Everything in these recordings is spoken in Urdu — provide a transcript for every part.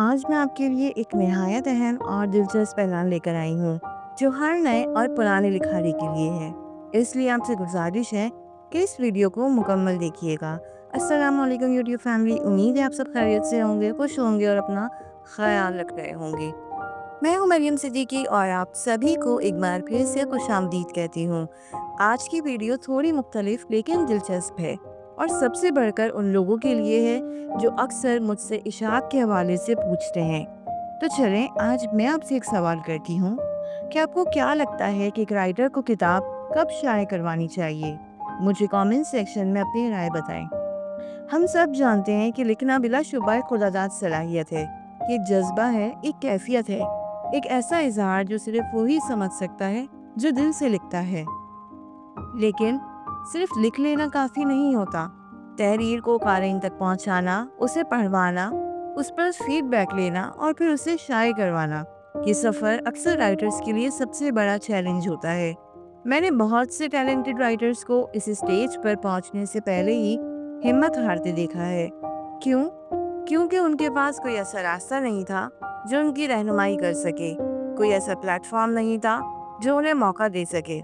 آج میں آپ کے لیے ایک نہایت اہم اور دلچسپ اعلان لے کر آئی ہوں جو ہر نئے اور پرانے لکھاری کے لیے ہے۔ اس لیے آپ سے گزارش ہے کہ اس ویڈیو کو مکمل دیکھیے گا۔ السلام علیکم یوٹیوب فیملی، امید ہے آپ سب خیریت سے ہوں گے، خوش ہوں گے اور اپنا خیال رکھ رہے ہوں گے۔ میں ہوں مریم صدیقی اور آپ سبھی کو ایک بار پھر سے خوش آمدید کہتی ہوں۔ آج کی ویڈیو تھوڑی مختلف لیکن دلچسپ ہے، اور سب سے بڑھ کر ان لوگوں کے لیے ہے جو اکثر مجھ سے اشاعت کے حوالے سے پوچھتے ہیں۔ تو چلیں، آج میں آپ سے ایک سوال کرتی ہوں کہ آپ کو کیا لگتا ہے کہ ایک رائٹر کو کتاب کب شائع کروانی چاہیے؟ مجھے کامنٹ سیکشن میں اپنی رائے بتائیں۔ ہم سب جانتے ہیں کہ لکھنا بلا شبہ خداداد صلاحیت ہے، کہ ایک جذبہ ہے، ایک کیفیت ہے، ایک ایسا اظہار جو صرف وہی سمجھ سکتا ہے جو دل سے لکھتا ہے۔ لیکن صرف لکھ لینا کافی نہیں ہوتا۔ تحریر کو قارئین تک پہنچانا، اسے پڑھوانا، اس پر فیڈ بیک لینا اور پھر اسے شائع کروانا، یہ سفر اکثر رائٹرز کے لیے سب سے بڑا چیلنج ہوتا ہے۔ میں نے بہت سے ٹیلنٹڈ رائٹرز کو اس اسٹیج پر پہنچنے سے پہلے ہی ہمت ہارتے دیکھا ہے۔ کیوں؟ کیونکہ ان کے پاس کوئی ایسا راستہ نہیں تھا جو ان کی رہنمائی کر سکے، کوئی ایسا پلیٹ فارم نہیں تھا جو انہیں موقع دے سکے۔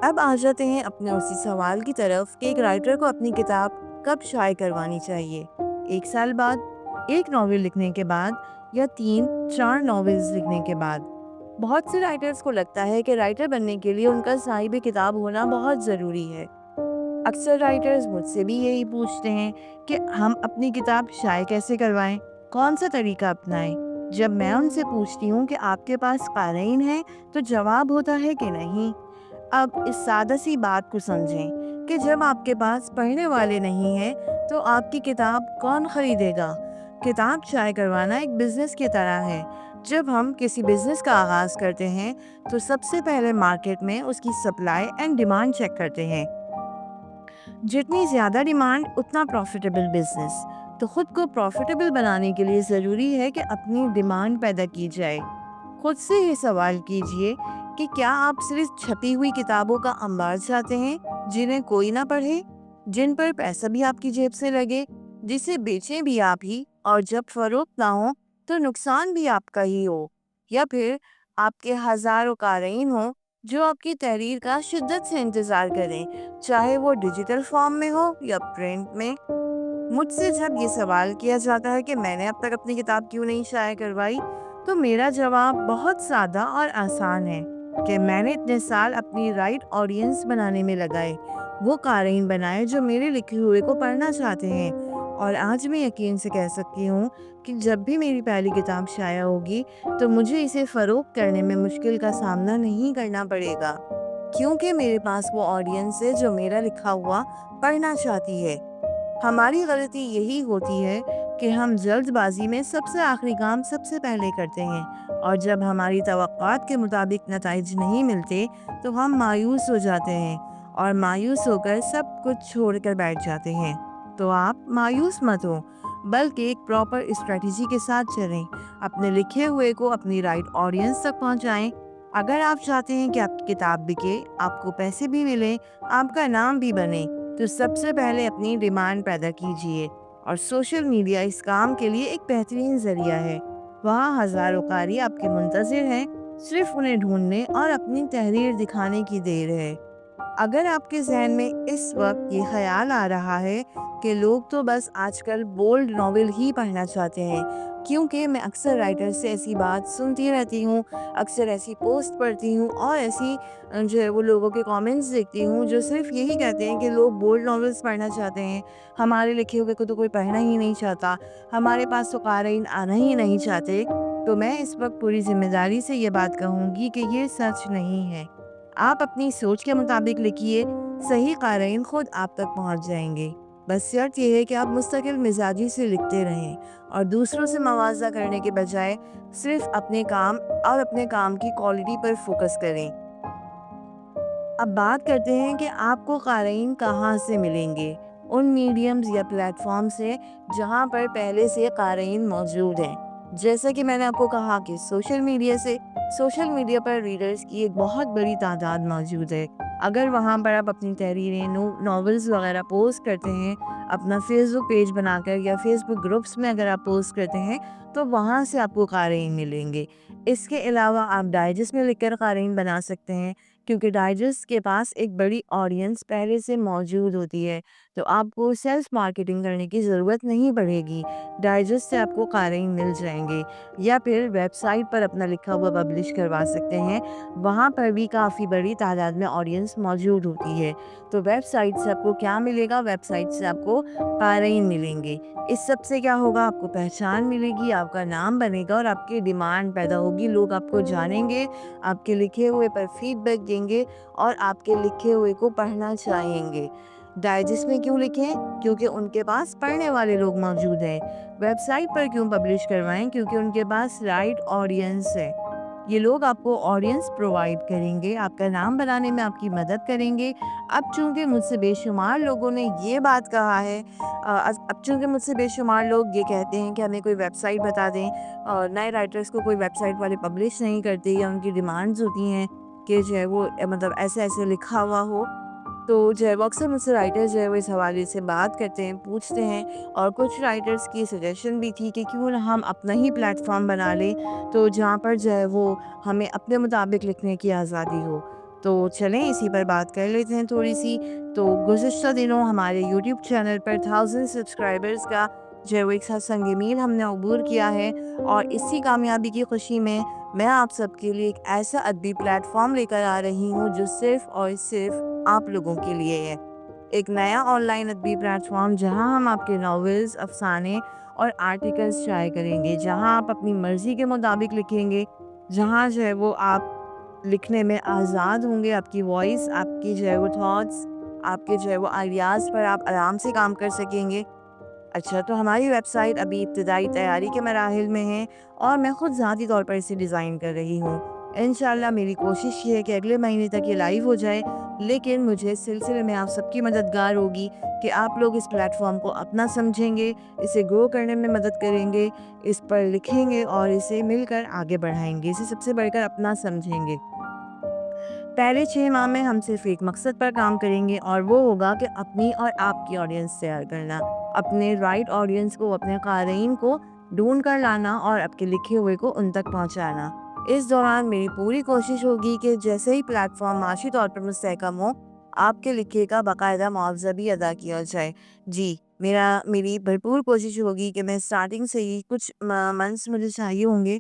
اب آ جاتے ہیں اپنے اسی سوال کی طرف کہ ایک رائٹر کو اپنی کتاب کب شائع کروانی چاہیے؟ 1 سال بعد، ایک ناول لکھنے کے بعد، یا 3-4 ناولز لکھنے کے بعد؟ بہت سے رائٹرز کو لگتا ہے کہ رائٹر بننے کے لیے ان کا صاحب کتاب ہونا بہت ضروری ہے۔ اکثر رائٹرز مجھ سے بھی یہی پوچھتے ہیں کہ ہم اپنی کتاب شائع کیسے کروائیں، کون سا طریقہ اپنائیں۔ جب میں ان سے پوچھتی ہوں کہ آپ کے پاس قارئین ہیں، تو جواب ہوتا ہے کہ نہیں۔ اب اس سادہ سی بات کو سمجھیں کہ جب آپ کے پاس پڑھنے والے نہیں ہیں تو آپ کی کتاب کون خریدے گا؟ کتاب شائع کروانا ایک بزنس کی طرح ہے۔ جب ہم کسی بزنس کا آغاز کرتے ہیں تو سب سے پہلے مارکیٹ میں اس کی سپلائی اینڈ ڈیمانڈ چیک کرتے ہیں۔ جتنی زیادہ ڈیمانڈ اتنا پروفیٹیبل بزنس۔ تو خود کو پروفیٹیبل بنانے کے لیے ضروری ہے کہ اپنی ڈیمانڈ پیدا کی جائے۔ خود سے یہ سوال کیجئے کہ کیا آپ صرف چھپی ہوئی کتابوں کا انبار چاہتے ہیں جنہیں کوئی نہ پڑھے، جن پر پیسہ بھی آپ کی جیب سے لگے، جسے بیچیں بھی آپ ہی اور جب فروخت نہ ہو تو نقصان بھی آپ کا ہی ہو؟ یا پھر آپ کے ہزاروں قارئین ہوں جو آپ کی تحریر کا شدت سے انتظار کریں، چاہے وہ ڈیجیٹل فارم میں ہو یا پرنٹ میں؟ مجھ سے جب یہ سوال کیا جاتا ہے کہ میں نے اب تک اپنی کتاب کیوں نہیں شائع کروائی، تو میرا جواب بہت سادہ اور آسان ہے کہ میں نے اتنے سال اپنی رائٹ آڈینس بنانے میں لگائے، وہ قارئین بنائے جو میرے لکھے ہوئے کو پڑھنا چاہتے ہیں۔ اور آج میں یقین سے کہہ سکتی ہوں کہ جب بھی میری پہلی کتاب شائع ہوگی تو مجھے اسے فروخت کرنے میں مشکل کا سامنا نہیں کرنا پڑے گا، کیونکہ میرے پاس وہ آڈینس ہے جو میرا لکھا ہوا پڑھنا چاہتی ہے۔ ہماری غلطی یہی ہوتی ہے کہ ہم جلد بازی میں سب سے آخری کام سب سے پہلے کرتے ہیں، اور جب ہماری توقعات کے مطابق نتائج نہیں ملتے تو ہم مایوس ہو جاتے ہیں، اور مایوس ہو کر سب کچھ چھوڑ کر بیٹھ جاتے ہیں۔ تو آپ مایوس مت ہو، بلکہ ایک پراپر اسٹریٹجی کے ساتھ چلیں، اپنے لکھے ہوئے کو اپنی رائٹ آڈینس تک پہنچائیں۔ اگر آپ چاہتے ہیں کہ آپ کی کتاب بکے، آپ کو پیسے بھی ملیں، آپ کا نام بھی بنے، تو سب سے پہلے اپنی ڈیمانڈ پیدا کیجیے۔ اور سوشل میڈیا اس کام کے لیے ایک بہترین ذریعہ ہے۔ وہاں ہزاروں قاری آپ کے منتظر ہیں، صرف انہیں ڈھونڈنے اور اپنی تحریر دکھانے کی دیر ہے۔ اگر آپ کے ذہن میں اس وقت یہ خیال آ رہا ہے کہ لوگ تو بس آج کل بولڈ ناول ہی پڑھنا چاہتے ہیں، کیونکہ میں اکثر رائٹر سے ایسی بات سنتی رہتی ہوں، اکثر ایسی پوسٹ پڑھتی ہوں اور ایسی جو ہے وہ لوگوں کے کامنٹس دیکھتی ہوں جو صرف یہی کہتے ہیں کہ لوگ بولڈ ناولز پڑھنا چاہتے ہیں، ہمارے لکھے ہوئے کو تو کوئی پڑھنا ہی نہیں چاہتا، ہمارے پاس تو قارئین آنا ہی نہیں چاہتے، تو میں اس وقت پوری ذمہ داری سے یہ بات کہوں گی کہ یہ سچ نہیں ہے۔ آپ اپنی سوچ کے مطابق لکھیے، صحیح قارئین خود آپ تک پہنچ جائیں گے۔ بس شرط یہ ہے کہ آپ مستقل مزاجی سے لکھتے رہیں اور دوسروں سے موازنہ کرنے کے بجائے صرف اپنے کام اور اپنے کام کی کوالٹی پر فوکس کریں۔ اب بات کرتے ہیں کہ آپ کو قارئین کہاں سے ملیں گے۔ ان میڈیمز یا پلیٹ فارم سے جہاں پر پہلے سے قارئین موجود ہیں۔ جیسا کہ میں نے آپ کو کہا کہ سوشل میڈیا سے، سوشل میڈیا پر ریڈرز کی ایک بہت بڑی تعداد موجود ہے۔ اگر وہاں پر آپ اپنی تحریریں ناولز وغیرہ پوسٹ کرتے ہیں اپنا فیس بک پیج بنا کر یا فیس بک گروپس میں اگر آپ پوسٹ کرتے ہیں تو وہاں سے آپ کو قارئین ملیں گے۔ اس کے علاوہ آپ ڈائجسٹ میں لکھ کر قارئین بنا سکتے ہیں، کیونکہ ڈائجسٹ کے پاس ایک بڑی آڈینس پہلے سے موجود ہوتی ہے، تو آپ کو سیلف مارکیٹنگ کرنے کی ضرورت نہیں پڑے گی۔ ڈائجسٹ سے آپ کو قارئین مل جائیں گے، یا پھر ویب سائٹ پر اپنا لکھا ہوا پبلش کروا سکتے ہیں، وہاں پر بھی کافی بڑی تعداد میں آڈینس موجود ہوتی ہے۔ تو ویب سائٹ سے آپ کو کیا ملے گا؟ ویب سائٹ سے آپ کو قارئین ملیں گے۔ اس سب سے کیا ہوگا؟ آپ کو پہچان ملے گی، آپ کا نام بنے گا اور آپ کی ڈیمانڈ پیدا ہوگی، لوگ آپ کو جانیں گے، آپ کے لکھے ہوئے پر فیڈ بیک دیں گے اور آپ کے لکھے ہوئے کو پڑھنا چاہیں گے۔ ڈائجسٹ میں کیوں لکھیں؟ کیونکہ ان کے پاس پڑھنے والے لوگ موجود ہیں۔ ویب سائٹ پر کیوں پبلش کروائیں؟ کیونکہ ان کے پاس رائٹ آڈینس ہے، یہ لوگ آپ کو آڈینس پرووائڈ کریں گے، آپ کا نام بنانے میں آپ کی مدد کریں گے۔ اب چونکہ مجھ سے بے شمار لوگوں نے یہ بات کہا ہے، اب چونکہ مجھ سے بے شمار لوگ یہ کہتے ہیں کہ ہمیں کوئی ویب سائٹ بتا دیں، اور نئے رائٹرز کو کوئی ویب سائٹ والے پبلش نہیں کرتے، یا ان کی ڈیمانڈز ہوتی ہیں کہ جو ہے وہ مطلب ایسے ایسے لکھا ہوا ہو، تو جو ہے وہ اکثر مجھ سے رائٹرز جو ہے وہ اس حوالے سے بات کرتے ہیں، پوچھتے ہیں، اور کچھ رائٹرز کی سجیشن بھی تھی کہ کیوں نہ ہم اپنا ہی پلیٹ فارم بنا لیں، تو جہاں پر جو ہے وہ ہمیں اپنے مطابق لکھنے کی آزادی ہو۔ تو چلیں اسی پر بات کر لیتے ہیں تھوڑی سی۔ تو گزشتہ دنوں ہمارے یوٹیوب چینل پر 1000 سبسکرائبرز کا جو ہے وہ ایک سنگ میل ہم نے عبور کیا ہے، اور اسی کامیابی کی خوشی میں آپ سب کے لیے ایک ایسا ادبی پلیٹ فارم لے کر آ رہی ہوں جو صرف اور صرف آپ لوگوں کے لیے ہے۔ ایک نیا آن لائن ادبی پلیٹ فارم جہاں ہم آپ کے ناولز، افسانے اور آرٹیکلز شائع کریں گے، جہاں آپ اپنی مرضی کے مطابق لکھیں گے، جہاں جو ہے وہ آپ لکھنے میں آزاد ہوں گے، آپ کی وائس، آپ کی جو ہے وہ تھاٹس، آپ کے جو ہے وہ آئیڈیاز پر آپ آرام سے کام کر سکیں گے۔ اچھا، تو ہماری ویب سائٹ ابھی ابتدائی تیاری کے مراحل میں ہے، اور میں خود ذاتی طور پر اسے ڈیزائن کر رہی ہوں۔ انشاءاللہ میری کوشش یہ ہے کہ اگلے مہینے تک یہ لائیو ہو جائے، لیکن مجھے اس سلسلے میں آپ سب کی مددگار ہوگی کہ آپ لوگ اس پلیٹ فارم کو اپنا سمجھیں گے، اسے گرو کرنے میں مدد کریں گے، اس پر لکھیں گے اور اسے مل کر آگے بڑھائیں گے، اسے سب سے بڑھ کر اپنا سمجھیں گے۔ پہلے 6 ماہ میں ہم صرف ایک مقصد پر کام کریں گے، اور وہ ہوگا کہ اپنی اور آپ کی آڈینس تیار کرنا، اپنے رائٹ آڈینس کو، اپنے قارئین کو ڈھونڈ کر لانا اور آپ کے لکھے ہوئے کو ان تک پہنچانا۔ اس دوران میری پوری کوشش ہوگی کہ جیسے ہی پلیٹ فارم معاشی طور پر مستحکم ہو، آپ کے لکھے کا باقاعدہ معاوضہ بھی ادا کیا جائے۔ جی، میری بھرپور کوشش ہوگی کہ میں سٹارٹنگ سے ہی کچھ منتھس مجھے چاہیے ہوں گے،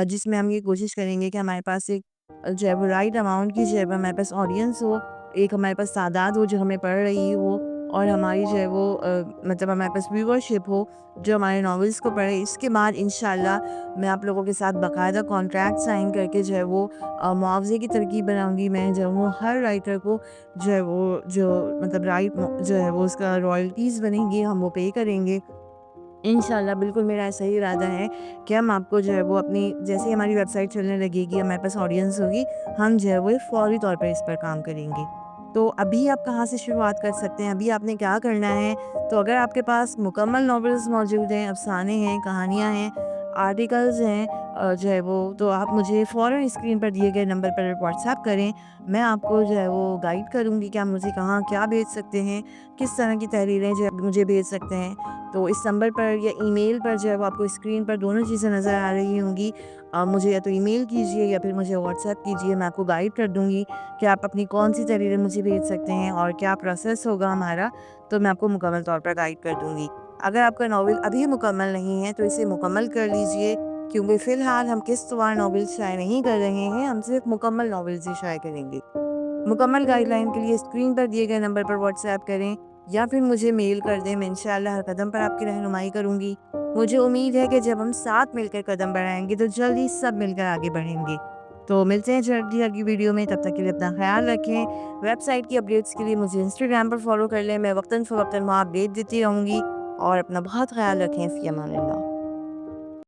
جس میں ہم یہ کوشش کریں گے کہ ہمارے پاس ایک جو ہے وہ رائٹ اماؤنٹ کی جو ہے وہ ہمارے پاس آڈینس ہو، ایک ہمارے پاس تعداد ہو جو ہمیں پڑھ رہی ہو، اور ہماری جو ہے وہ مطلب ہمارے پاس ویورشپ ہو جو ہمارے ناولس کو پڑھے۔ اس کے بعد انشاءاللہ میں آپ لوگوں کے ساتھ باقاعدہ کانٹریکٹ سائن کر کے جو ہے وہ معاوضے کی ترکیب بناؤں گی۔ میں جو وہ ہر رائٹر کو جو ہے وہ جو مطلب رائٹ جو ہے وہ اس کا رائلٹیز بنیں گی، ہم وہ پے کریں گے انشاءاللہ۔ بالکل میرا ایسا ہی ارادہ ہے کہ ہم آپ کو جو ہے وہ اپنی جیسے ہی ہماری ویب سائٹ چلنے لگے گی، ہمارے پاس آڈینس ہوگی، ہم جو ہے وہ فوری طور پر اس پر کام کریں گے۔ تو ابھی آپ کہاں سے شروعات کر سکتے ہیں؟ ابھی آپ نے کیا کرنا ہے؟ تو اگر آپ کے پاس مکمل ناولز موجود ہیں، افسانے ہیں، کہانیاں ہیں، آرٹیکلز ہیں، جو ہے وہ تو آپ مجھے فوراً اسکرین پر دیے گئے نمبر پر واٹس ایپ کریں، میں آپ کو جو ہے وہ گائیڈ کروں گی کہ آپ مجھے کہاں کیا بھیج سکتے ہیں، کس طرح کی تحریریں جو مجھے بھیج سکتے ہیں۔ تو اس نمبر پر یا ای میل پر جو ہے وہ آپ کو اسکرین پر دونوں چیزیں نظر آ رہی ہوں گی، مجھے یا تو ای میل کیجیے یا پھر مجھے واٹس ایپ کیجیے، میں آپ کو گائیڈ کر دوں گی کہ آپ اپنی کون سی تحریریں مجھے بھیج سکتے ہیں اور کیا پروسیس ہوگا ہمارا، تو میں آپ کو مکمل طور پر گائیڈ کر دوں گی۔ اگر آپ کا ناول ابھی مکمل نہیں ہے تو اسے مکمل کر لیجئے، کیونکہ فی الحال ہم قسط وار ناولز شائع نہیں کر رہے ہیں، ہم صرف مکمل ناولز ہی شائع کریں گے۔ مکمل گائیڈ لائن کے لیے اسکرین پر دیے گئے نمبر پر واٹس ایپ کریں یا پھر مجھے میل کر دیں، میں انشاءاللہ ہر قدم پر آپ کی رہنمائی کروں گی۔ مجھے امید ہے کہ جب ہم ساتھ مل کر قدم بڑھائیں گے تو جلدی سب مل کر آگے بڑھیں گے۔ تو ملتے ہیں جلدی اگلی ویڈیو میں، تب تک کے لیے اپنا خیال رکھیں۔ ویب سائٹ کی اپڈیٹس کے لیے مجھے انسٹاگرام پر فالو کر لیں، میں وقتاً فوقتاً وہاں اپڈیٹ دیتی رہوں گی، اور اپنا بہت خیال رکھیں۔ فی امان اللہ۔